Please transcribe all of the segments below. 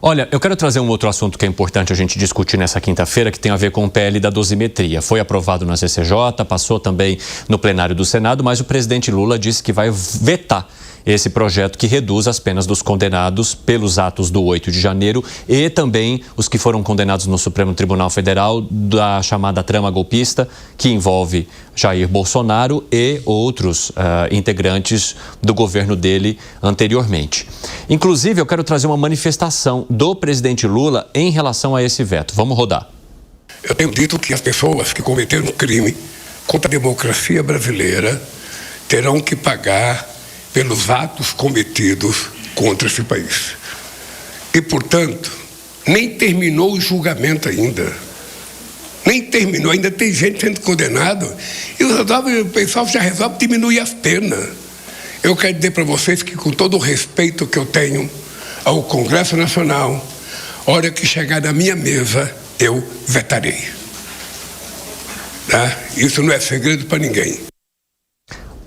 Olha, eu quero trazer um outro assunto que é importante a gente discutir nessa quinta-feira, que tem a ver com o PL da dosimetria. Foi aprovado na CCJ, passou também no plenário do Senado, mas o presidente Lula disse que vai vetar esse projeto que reduz as penas dos condenados pelos atos do 8 de janeiro e também os que foram condenados no Supremo Tribunal Federal da chamada trama golpista, que envolve Jair Bolsonaro e outros integrantes do governo dele anteriormente. Inclusive, eu quero trazer uma manifestação do presidente Lula em relação a esse veto. Vamos rodar. Eu tenho dito que as pessoas que cometeram crime contra a democracia brasileira terão que pagar pelos atos cometidos contra esse país. E, portanto, nem terminou o julgamento ainda. Nem terminou, ainda tem gente sendo condenado. E o pessoal já resolve diminuir as penas. Eu quero dizer para vocês que, com todo o respeito que eu tenho ao Congresso Nacional, a hora que chegar na minha mesa, eu vetarei. Tá? Isso não é segredo para ninguém.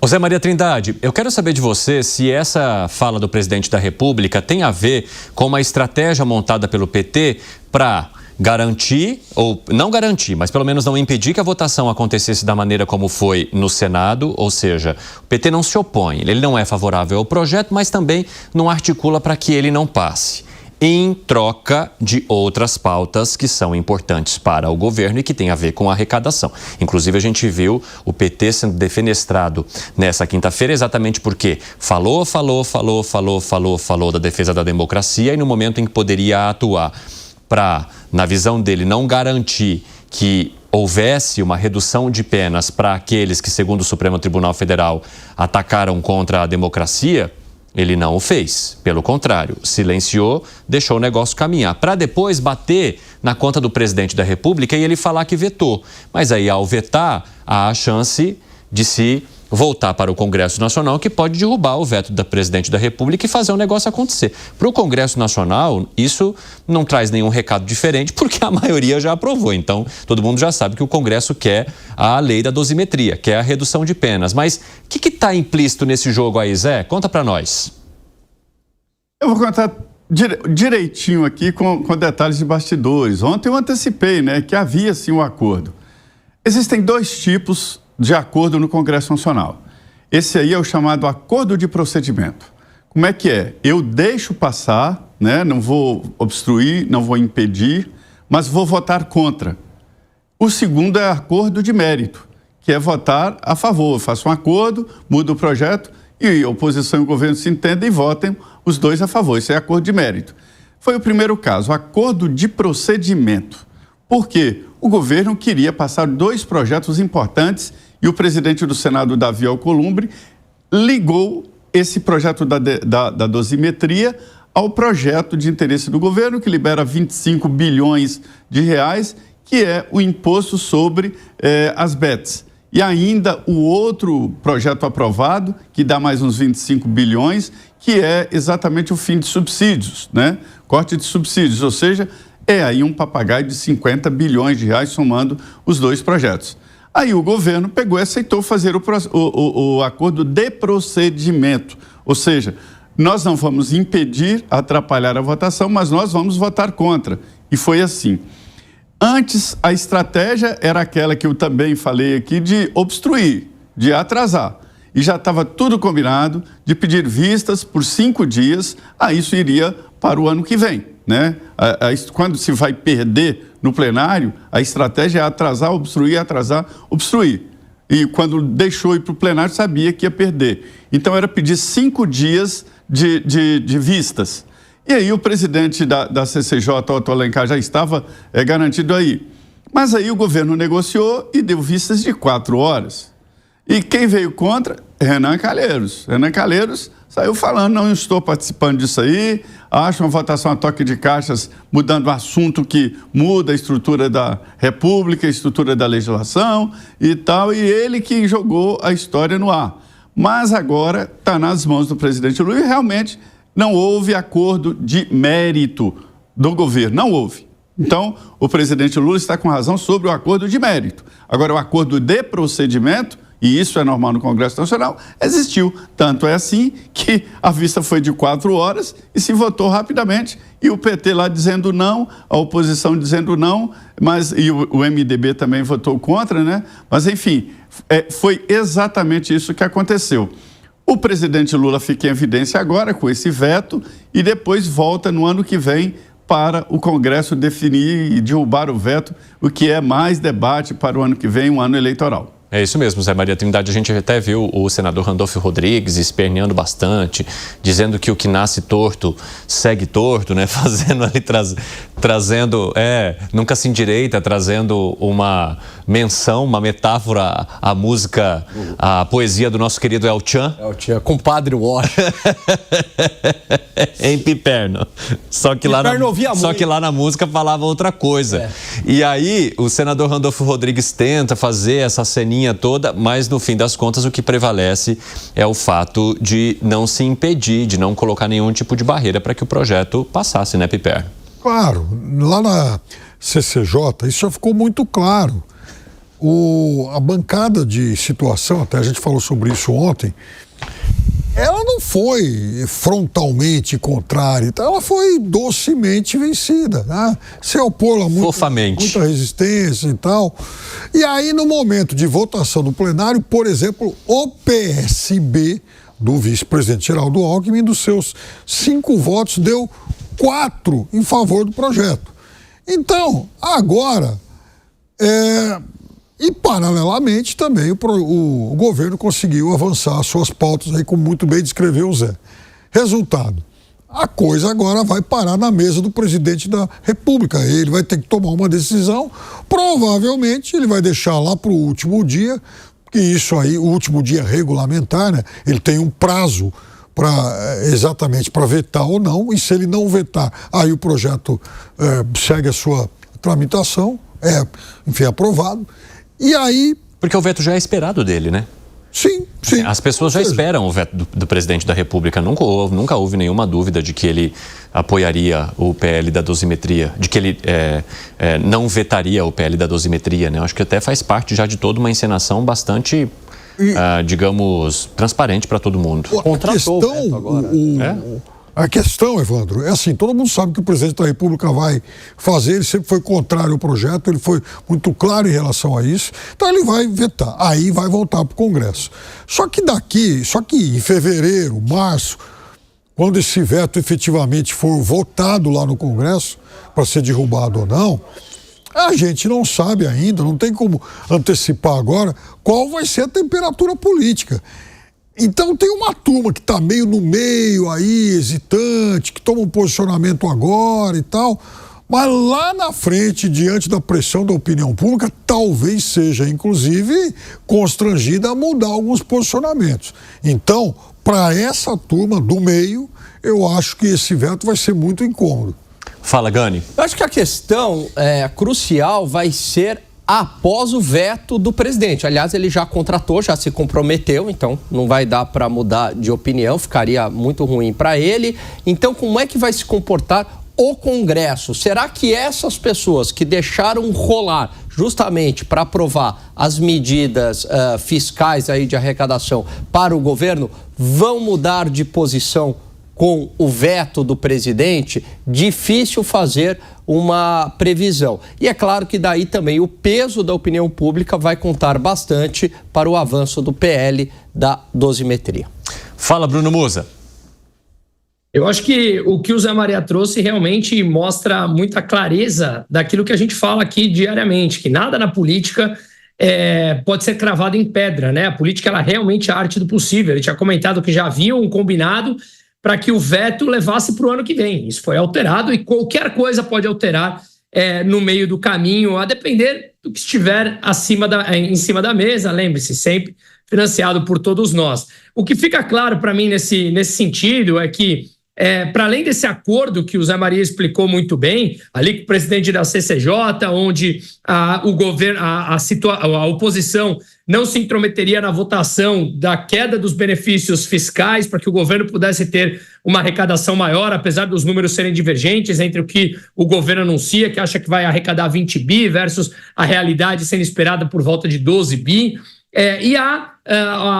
José Maria Trindade, eu quero saber de você se essa fala do presidente da República tem a ver com uma estratégia montada pelo PT para garantir, ou não garantir, mas pelo menos não impedir que a votação acontecesse da maneira como foi no Senado, ou seja, o PT não se opõe, ele não é favorável ao projeto, mas também não articula para que ele não passe, em troca de outras pautas que são importantes para o governo e que tem a ver com a arrecadação. Inclusive, a gente viu o PT sendo defenestrado nessa quinta-feira exatamente porque falou da defesa da democracia e no momento em que poderia atuar para, na visão dele, não garantir que houvesse uma redução de penas para aqueles que, segundo o Supremo Tribunal Federal, atacaram contra a democracia, ele não o fez. Pelo contrário, silenciou, deixou o negócio caminhar, para depois bater na conta do presidente da República e ele falar que vetou. Mas aí, ao vetar, há a chance de se voltar para o Congresso Nacional, que pode derrubar o veto da presidente da República e fazer o negócio acontecer. Para o Congresso Nacional, isso não traz nenhum recado diferente, porque a maioria já aprovou. Então, todo mundo já sabe que o Congresso quer a lei da dosimetria, quer a redução de penas. Mas o que está implícito nesse jogo aí, Zé? Conta para nós. Eu vou contar direitinho aqui com detalhes de bastidores. Ontem eu antecipei, que havia sim um acordo. Existem dois tipos de acordo no Congresso Nacional. Esse aí é o chamado acordo de procedimento. Como é que é? Eu deixo passar, não vou obstruir, não vou impedir, mas vou votar contra. O segundo é acordo de mérito, que é votar a favor. Eu faço um acordo, mudo o projeto e a oposição e o governo se entendem e votem os dois a favor. Isso é acordo de mérito. Foi o primeiro caso, acordo de procedimento. Por quê? O governo queria passar dois projetos importantes e o presidente do Senado, Davi Alcolumbre, ligou esse projeto da dosimetria ao projeto de interesse do governo, que libera 25 bilhões de reais, que é o imposto sobre as bets. E ainda o outro projeto aprovado, que dá mais uns 25 bilhões, que é exatamente o fim de subsídios, corte de subsídios, ou seja, é aí um papagaio de 50 bilhões de reais somando os dois projetos. Aí o governo pegou e aceitou fazer o acordo de procedimento, ou seja, nós não vamos impedir, atrapalhar a votação, mas nós vamos votar contra. E foi assim. Antes, a estratégia era aquela que eu também falei aqui de obstruir, de atrasar. E já estava tudo combinado de pedir vistas por 5 dias, isso iria para o ano que vem. Quando se vai perder no plenário, a estratégia é atrasar, obstruir, atrasar, obstruir. E quando deixou ir para o plenário, sabia que ia perder. Então, era pedir 5 dias de vistas. E aí, o presidente da CCJ, Otto Alencar, já estava garantido aí. Mas aí, o governo negociou e deu vistas de 4 horas. E quem veio contra? Renan Calheiros. Renan Calheiros saiu falando, não estou participando disso aí, acho uma votação a toque de caixas, mudando o assunto que muda a estrutura da República, a estrutura da legislação e tal, e ele que jogou a história no ar. Mas agora está nas mãos do presidente Lula e realmente não houve acordo de mérito do governo, não houve. Então, o presidente Lula está com razão sobre o acordo de mérito. Agora, o acordo de procedimento, e isso é normal no Congresso Nacional, existiu. Tanto é assim que a vista foi de 4 horas e se votou rapidamente. E o PT lá dizendo não, a oposição dizendo não, e o MDB também votou contra, né? Mas, enfim, foi exatamente isso que aconteceu. O presidente Lula fica em evidência agora com esse veto e depois volta no ano que vem para o Congresso definir e derrubar o veto, o que é mais debate para o ano que vem, um ano eleitoral. É isso mesmo, Zé Maria Trindade. A gente até viu o senador Randolfo Rodrigues esperneando bastante, dizendo que o que nasce torto segue torto, né? Fazendo ali, trazendo, nunca se endireita, trazendo uma menção, uma metáfora à música, à poesia do nosso querido El Chan. Compadre Wash. Em Piperno. Só que lá na música falava outra coisa. E aí, o senador Randolfo Rodrigues tenta fazer essa ceninha toda, mas no fim das contas o que prevalece é o fato de não se impedir, de não colocar nenhum tipo de barreira para que o projeto passasse, né, Piper? Claro, lá na CCJ isso já ficou muito claro. A bancada de situação, até a gente falou sobre isso ontem, ela não foi frontalmente contrária, ela foi docemente vencida, né? Se opor lá muita resistência e tal. E aí, no momento de votação do plenário, por exemplo, o PSB do vice-presidente Geraldo Alckmin, dos seus 5 votos, deu 4 em favor do projeto. Então, agora, e paralelamente também o governo conseguiu avançar as suas pautas aí, como muito bem descreveu o Zé. Resultado, a coisa agora vai parar na mesa do presidente da República. Ele vai ter que tomar uma decisão, provavelmente ele vai deixar lá para o último dia, que isso aí, o último dia regulamentar, né? Ele tem um prazo exatamente para vetar ou não, e se ele não vetar, aí o projeto segue a sua tramitação, enfim, aprovado. E aí... Porque o veto já é esperado dele, né? Sim. As pessoas já esperam o veto do presidente da República. Nunca houve nenhuma dúvida de que ele apoiaria o PL da dosimetria, de que ele não vetaria o PL da dosimetria, né? Acho que até faz parte já de toda uma encenação bastante, digamos, transparente para todo mundo. Contratou o veto agora. A questão, Evandro, é assim, todo mundo sabe que o presidente da República vai fazer, ele sempre foi contrário ao projeto, ele foi muito claro em relação a isso, então ele vai vetar, aí vai voltar para o Congresso. Só que em fevereiro, março, quando esse veto efetivamente for votado lá no Congresso, para ser derrubado ou não, a gente não sabe ainda, não tem como antecipar agora qual vai ser a temperatura política. Então tem uma turma que está meio no meio aí, hesitante, que toma um posicionamento agora e tal, mas lá na frente, diante da pressão da opinião pública, talvez seja, inclusive, constrangida a mudar alguns posicionamentos. Então, para essa turma do meio, eu acho que esse veto vai ser muito incômodo. Fala, Gani. Eu acho que a questão crucial vai ser após o veto do presidente. Aliás, ele já contratou, já se comprometeu, então não vai dar para mudar de opinião, ficaria muito ruim para ele. Então, como é que vai se comportar o Congresso? Será que essas pessoas que deixaram rolar justamente para aprovar as medidas fiscais aí de arrecadação para o governo vão mudar de posição com o veto do presidente? Difícil fazer uma previsão. E é claro que daí também o peso da opinião pública vai contar bastante para o avanço do PL da dosimetria. Fala, Bruno Musa. Eu acho que o que o Zé Maria trouxe realmente mostra muita clareza daquilo que a gente fala aqui diariamente, que nada na política pode ser cravado em pedra, né? A política ela realmente é a arte do possível. Ele tinha comentado que já havia um combinado para que o veto levasse para o ano que vem. Isso foi alterado e qualquer coisa pode alterar no meio do caminho, a depender do que estiver em cima da mesa, lembre-se, sempre financiado por todos nós. O que fica claro para mim nesse sentido é que, para além desse acordo que o Zé Maria explicou muito bem, ali com o presidente da CCJ, onde o governo, a oposição não se intrometeria na votação da queda dos benefícios fiscais para que o governo pudesse ter uma arrecadação maior, apesar dos números serem divergentes entre o que o governo anuncia, que acha que vai arrecadar 20 bi, versus a realidade sendo esperada por volta de 12 bi. E há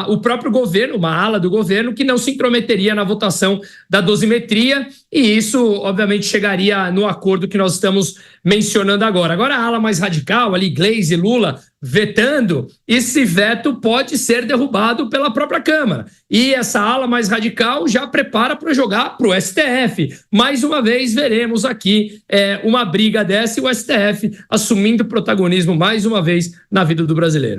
o próprio governo, uma ala do governo, que não se intrometeria na votação da dosimetria, e isso, obviamente, chegaria no acordo que nós estamos mencionando agora. Agora, a ala mais radical, ali, Gleisi e Lula, vetando, esse veto pode ser derrubado pela própria Câmara. E essa ala mais radical já prepara para jogar para o STF. Mais uma vez, veremos aqui uma briga dessa e o STF assumindo protagonismo mais uma vez na vida do brasileiro.